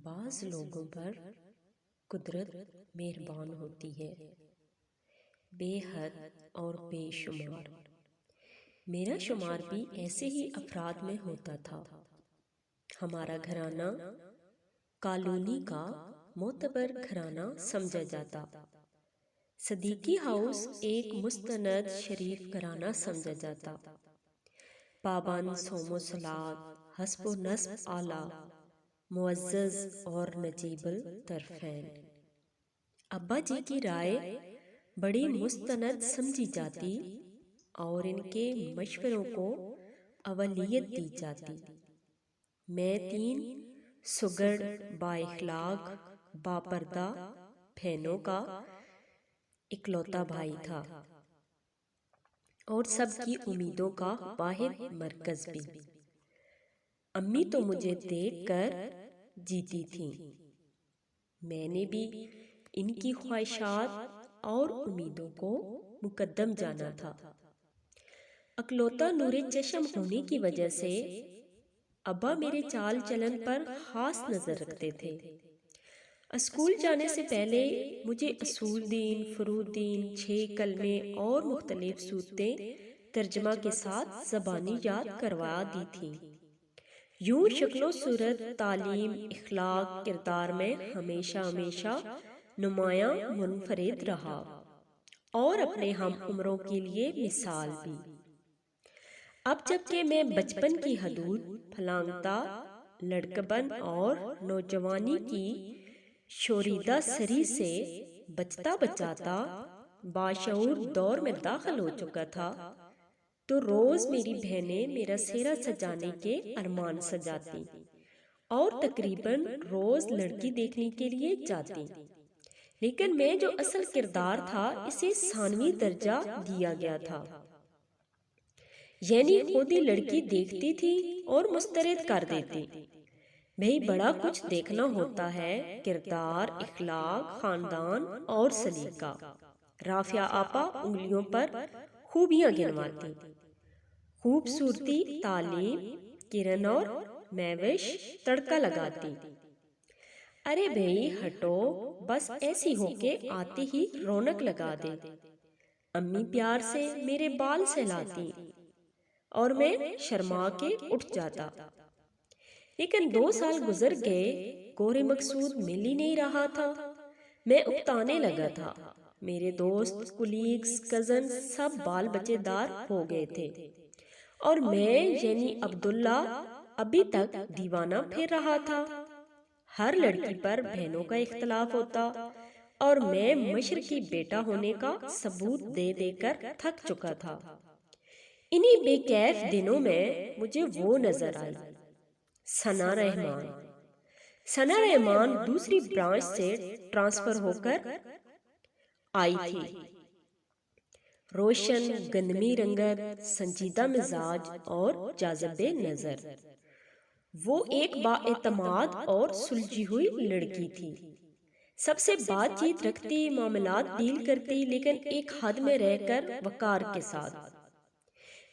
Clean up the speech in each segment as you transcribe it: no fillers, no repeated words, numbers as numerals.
بعض لوگوں پر قدرت مہربان ہوتی ہے، بے حد اور بے شمار۔ میرا شمار بھی ایسے ہی افراد میں ہوتا تھا۔ ہمارا گھرانہ کالونی کا معتبر گھرانہ سمجھا جاتا۔ صدیقی ہاؤس ایک مستند شریف گھرانہ سمجھا جاتا۔ پابند صوم و صلات، حسب و نسب اعلیٰ، معزز اور نجیب الطرفین۔ ابا جی کی رائے بڑی مستند سمجھی جاتی اور ان کے مشوروں کو اولویت دی جاتی۔ میں 3 سگڑ با اخلاق با پردہ بہنوں کا اکلوتا بھائی تھا اور سب کی امیدوں کا واحد مرکز بھی۔ امی تو مجھے دیکھ کر جیتی تھیں۔ میں نے بھی ان کی خواہشات اور امیدوں کو مقدم جانا تھا۔ اکلوتا نور چشم ہونے کی وجہ سے ابا میرے چال چلن پر خاص نظر رکھتے تھے۔ اسکول جانے سے پہلے مجھے اصول دین، فروع دین، 6 کلمے اور مختلف صورتیں ترجمہ کے ساتھ زبانی یاد کروا دی تھیں۔ یوں شکل و صورت، تعلیم، اخلاق، کردار میں ہمیشہ نمایاں منفرد رہا اور اپنے ہم عمروں کے لیے مثال بھی۔ اب جبکہ میں بچپن کی حدود پھلانگتا، لڑکپن اور نوجوانی کی شوریدہ سری سے بچتا بچاتا باشعور دور میں داخل ہو چکا تھا، تو روز میری بہنیں میرا سہرا سجانے کے ارمان سجاتی اور تقریباً روز لڑکی دیکھنے کے لیے جاتی، لیکن میں جو اصل کردار تھا اسے ثانوی درجہ دیا گیا تھا۔ یعنی خود ہی لڑکی دیکھتی تھی اور مسترد کر دیتی۔ بھئی بڑا کچھ دیکھنا ہوتا ہے، کردار، اخلاق، خاندان اور سلیقہ۔ رافعہ آپا انگلیوں پر خوبیاں گنواتی۔ خوبصورتی، تعلیم، کرن اور مہوش تڑکا لگاتی۔ ارے بھئی ہٹو، بس ایسی ہو کے آتے ہی رونق لگا دے۔ امی پیار سے میرے بال سہلاتی اور میں شرما کے اٹھ جاتا۔ لیکن 2 سال گزر گئے، گورے مقصود مل ہی نہیں رہا تھا۔ میں اکتانے لگا تھا۔ میرے دوست، کولیگز، کزن سب بال بچے دار ہو گئے تھے اور میں یعنی عبداللہ ابھی تک دیوانہ پھر رہا تھا۔ ہر لڑکی پر بہنوں کا اختلاف ہوتا اور میں مشرقی بیٹا ہونے کا ثبوت دے دے کر تھک چکا تھا۔ انہی بے کیف دنوں میں مجھے وہ نظر آئی، ثنا رحمان۔ ثنا رحمان دوسری برانچ سے ٹرانسفر ہو کر آئی تھی۔ روشن، گندمی رنگت، سنجیدہ مزاج اور جاذب نظر۔ وہ ایک بااعتماد اور سلجھی ہوئی لڑکی تھی۔ سب سے بات چیت رکھتی، معاملات ڈیل کرتی، لیکن ایک حد میں رہ کر وقار کے ساتھ۔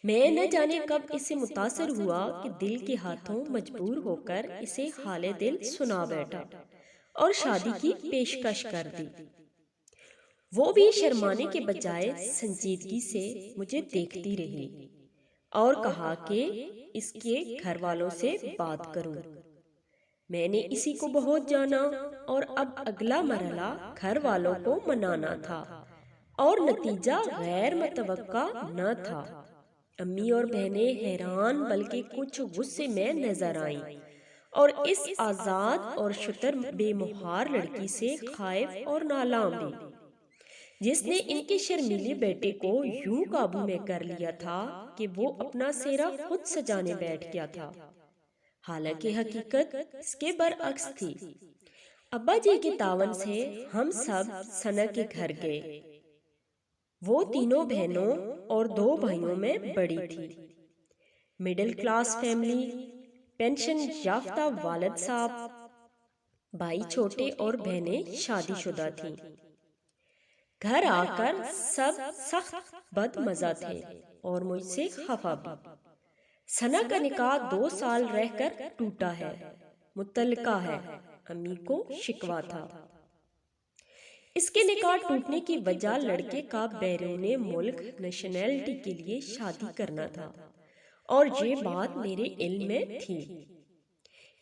میں نہ جانے کب اسے متاثر ہوا کہ دل کے ہاتھوں مجبور ہو کر اسے حال دل سنا بیٹھا اور شادی کی پیشکش کر دی۔ وہ بھی شرمانے کے بجائے سنجیدگی سے مجھے دیکھتی رہی اور کہا کہ اس کے گھر والوں سے بات کروں۔ میں نے اسی کو بہت جانا اور اب اگلا مرحلہ گھر والوں کو منانا تھا اور نتیجہ غیر متوقع نہ تھا۔ امی اور بہنیں حیران بلکہ کچھ غصے میں نظر آئیں اور اس آزاد اور شتر بے مہار لڑکی سے خائف اور نالاں بھی، جس نے ان کے شرمیلے بیٹے کو یوں قابو میں کر لیا تھا کہ وہ اپنا سہرا خود سجانے بیٹھ گیا تھا۔ حالانکہ حقیقت اس کے برعکس تھی۔ ابا جی کے تعاون سے ہم سب ثنا کے گھر گئے۔ وہ تینوں بہنوں اور 2 بھائیوں میں بڑی تھی۔ مڈل کلاس فیملی، پینشن یافتہ والد صاحب، بھائی چھوٹے اور بہنیں شادی شدہ تھیں۔ گھر آ کر سب سخت بد مزہ تھے اور مجھ سے خفا بھی۔ ثنا کا نکاح 2 سال رہ کر ٹوٹا ہے، متعلقہ ہے۔ امی کو شکوہ تھا۔ اس کے نکاح ٹوٹنے کی وجہ لڑکے کا بیرون ملک نیشنلٹی کے لیے شادی کرنا تھا، اور یہ بات میرے علم میں تھی۔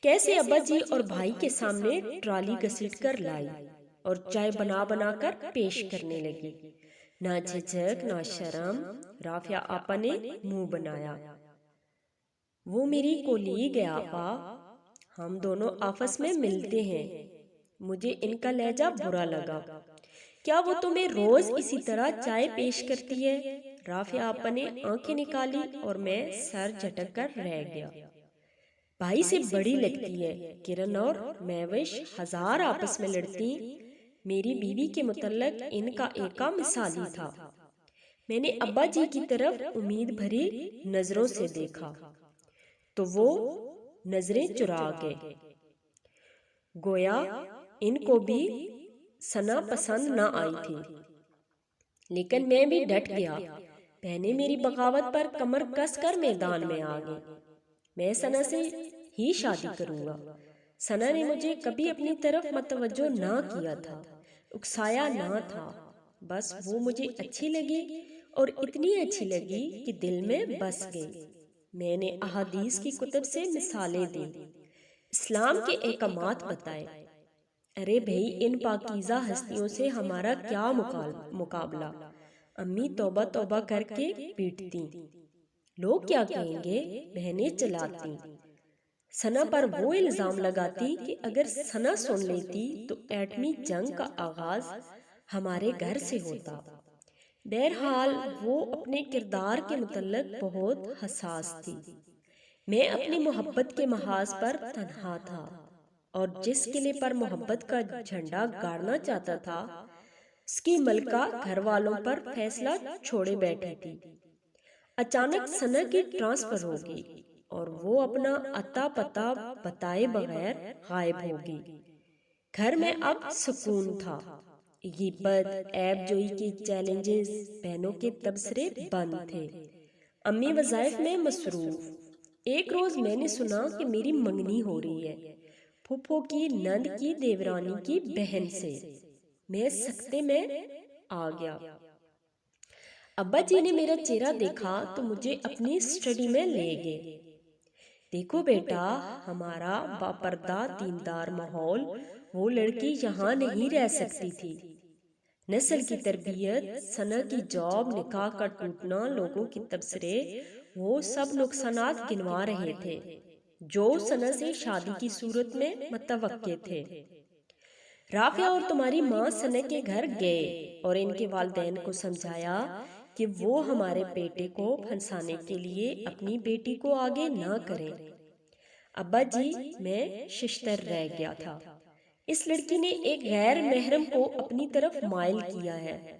کیسے ابا جی اور بھائی کے سامنے ٹرالی گھسیٹ کر لائی اور چائے بنا بنا کر پیش کرنے لگی۔ نہ جھجک نہ شرم، رافعہ آپا نے منہ بنایا۔ وہ میری کولیگ ہے آپا، ہم دونوں آپس میں ملتے ہیں۔ مجھے ان کا لہجہ برا لگا۔ کیا وہ تمہیں روز اسی طرح چائے پیش کرتی ہے؟ رافعہ آپا نے آنکھیں نکالی اور میں سر جھٹک کر رہ گیا۔ بھائی سے بڑی لگتی ہے، کرن اور مہوش ہزار آپس میں لڑتی، میری بیوی کے متعلق ان کا ایکا مثالی تھا۔ میں نے ابا جی کی طرف امید بھری نظروں سے دیکھا تو وہ نظریں چرا گئے، گویا ان کو بھی ثنا پسند نہ آئی تھی۔ لیکن میں بھی ڈٹ گیا۔ بہنیں میری بغاوت پر کمر کس کر میدان میں آ گئی۔ میں ثنا سے ہی شادی کروں گا۔ ثنا نے مجھے کبھی اپنی طرف متوجہ نہ کیا تھا، اکسایا نہ تھا، بس وہ مجھے اچھی لگی اور اتنی اچھی لگی کہ دل میں بس گئی۔ میں نے احادیث کی کتب سے مثالیں دیں، اسلام کے احکامات بتائے۔ ارے بھئی، ان پاکیزہ ہستیوں سے ہمارا کیا مقابلہ؟ امی توبہ توبہ کر کے پیٹتی۔ لوگ کیا کہیں گے؟ بہنیں چلاتی۔ ثنا پر وہ الزام لگاتی کہ اگر ثنا سن لیتی تو ایٹمی جنگ کا آغاز ہمارے گھر سے ہوتا۔ بہرحال وہ اپنے کردار کے متعلق بہت حساس تھی۔ میں اپنی محبت کے محاذ پر تنہا تھا اور جس قلعے پر محبت کا جھنڈا گاڑنا چاہتا تھا اس کی ملکہ گھر والوں پر فیصلہ چھوڑے بیٹھی تھی۔ اچانک ثنا کی ٹرانسفر ہو گئی اور وہ اپنا اتا پتہ بتائے بغیر غائب ہو گئی۔ گھر میں اب سکون تھا۔ غیبت، عیب جوئی کے چیلنجز، بہنوں کے تبصرے بند تھے۔ امی وظائف میں مصروف۔ ایک روز میں نے سنا کہ میری منگنی ہو رہی ہے، پھوپھو کی نند کی دیورانی کی بہن سے۔ میں سکتے میں آ گیا۔ ابا جی نے میرا چہرہ دیکھا تو مجھے اپنی اسٹڈی میں لے گئے۔ دیکھو بیٹا، ہمارا باپردہ دیندار ماحول، وہ لڑکی یہاں نہیں رہ سکتی تھی۔ نسل کی تربیت، ثنا کی جاب، نکاح کا ٹوٹنا، لوگوں کے تبصرے، وہ سب نقصانات گنوا رہے تھے جو ثنا سے شادی کی صورت میں متوقع تھے۔ رافعہ اور تمہاری ماں ثنا کے گھر گئے اور ان کے والدین کو سمجھایا کہ وہ ہمارے بیٹے کو پھنسانے کے لیے اپنی بیٹی کو آگے نہ کریں۔ ابا جی، میں ششتر رہ گیا تھا۔ اس لڑکی نے ایک غیر محرم کو اپنی طرف مائل کیا ہے۔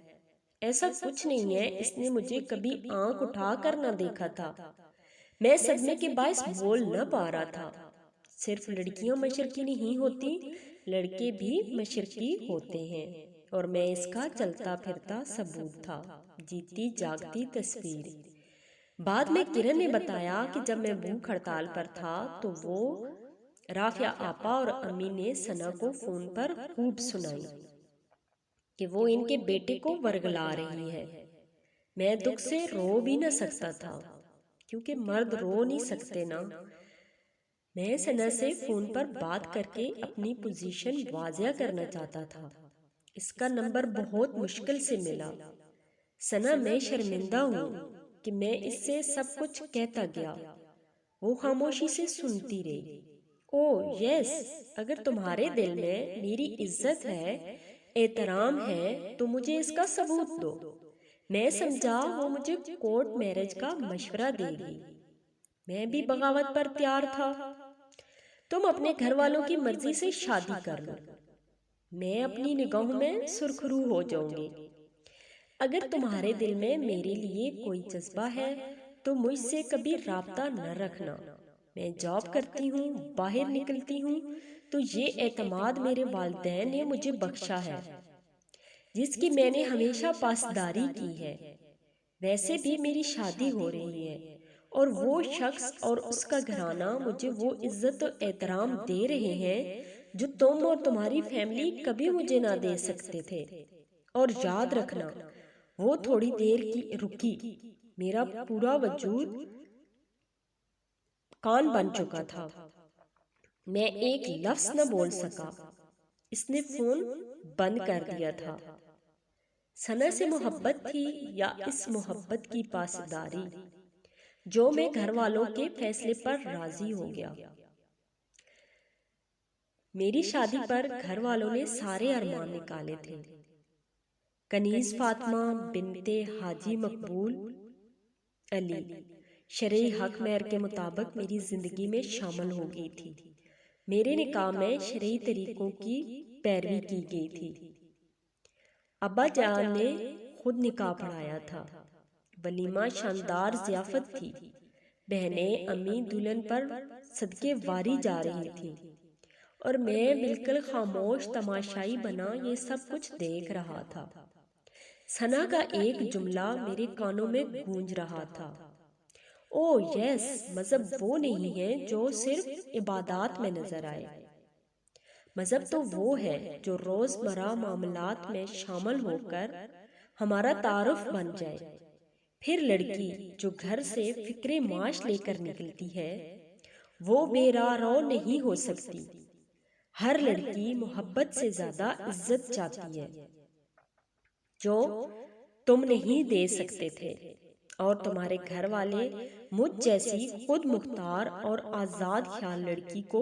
ایسا کچھ نہیں ہے، اس نے مجھے کبھی آنکھ اٹھا کر نہ دیکھا تھا۔ میں صدمے کے باعث بول نہ پا رہا تھا۔ صرف لڑکیاں مشرقی نہیں ہوتی، لڑکے بھی مشرقی ہوتے ہیں، اور میں اس کا چلتا پھرتا ثبوت تھا، جیتی جاگتی تصویر۔ بعد میں کرن نے بتایا کہ جب میں بھوک ہڑتال پر تھا تو وہ رافعہ آپا اور امی نے ثنا کو فون پر خوب سنائی کہ وہ ان کے بیٹے کو ورگلا رہی ہے۔ میں دکھ سے رو بھی نہ سکتا تھا، کیونکہ مرد رو نہیں سکتے نا۔ میں ثنا سے فون پر بات کر کے اپنی پوزیشن واضح کرنا چاہتا تھا۔ اس کا نمبر بہت مشکل سے ملا۔ ثنا، میں شرمندہ ہوں کہ میں اس سے سب کچھ کہتا گیا۔ وہ خاموشی سے سنتی رہی۔ اوہ یس، اگر تمہارے دل میں میری عزت ہے، احترام ہے، تو مجھے اس کا ثبوت دو۔ میں سمجھا وہ مجھے کورٹ میرج کا مشورہ دے گی۔ میں بھی بغاوت پر تیار تھا۔ تم اپنے گھر والوں کی مرضی سے شادی کر لو، میں اپنی نگاہوں میں سرخرو ہو جاؤں گی۔ اگر تمہارے دل میں میرے لیے کوئی جذبہ ہے تو مجھ سے کبھی رابطہ نہ رکھنا۔ میں جاب کرتی ہوں، باہر نکلتی ہوں تو یہ اعتماد میرے والدین نے مجھے بخشا ہے، جس کی میں نے ہمیشہ پاسداری کی ہے۔ ویسے بھی میری شادی ہو رہی ہے اور وہ شخص اور اس کا گھرانہ مجھے وہ عزت و احترام دے رہے ہیں جو تم اور تمہاری فیملی کبھی مجھے نہ دے سکتے تھے۔ اور یاد رکھنا، وہ تھوڑی دیر کی رکی، میرا پورا وجود کان بن چکا تھا، میں ایک لفظ نہ بول سکا۔ اس نے فون بند کر دیا تھا۔ ثنا سے محبت تھی یا اس محبت کی پاسداری جو میں گھر والوں کے فیصلے پر راضی ہو گیا۔ میری شادی پر گھر والوں نے سارے ارمان نکالے تھے۔ کنیز فاطمہ بنت حاجی مقبول علی شرعی حق مہر کے مطابق میری زندگی میں شامل ہو گئی تھی۔ میرے نکاح میں شرعی طریقوں کی پیروی کی گئی تھی۔ ابا جان نے خود نکاح پڑھایا تھا۔ ولیمہ شاندار ضیافت تھی۔ بہنیں امی دلہن پر صدقے واری جا رہی تھیں اور میں بالکل خاموش تماشائی بنا یہ سب کچھ دیکھ رہا تھا۔ ثنا کا ایک جملہ میرے کانوں میں گونج رہا تھا، او یس، مذہب وہ نہیں ہے جو صرف عبادات میں نظر آئے۔ مذہب تو وہ ہے جو روزمرہ معاملات میں شامل ہو کر ہمارا تعارف بن جائے۔ پھر لڑکی جو گھر سے فکر معاش لے کر نکلتی ہے وہ بے راہ رو نہیں ہو سکتی۔ ہر لڑکی محبت سے زیادہ عزت چاہتی ہے جو تم نہیں دے سکتے تھے، اور تمہارے گھر والے مجھ جیسی خود مختار اور آزاد خیال لڑکی کو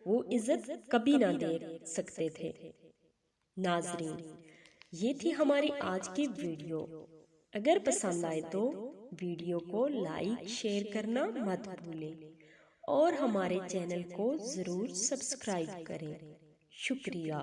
وہ عزت کبھی نہ دے سکتے تھے۔ ناظرین، یہ تھی ہماری آج کی ویڈیو۔ اگر پسند آئے تو ویڈیو کو لائک شیئر کرنا مت بھولیں اور ہمارے چینل کو ضرور سبسکرائب کریں۔ شکریہ۔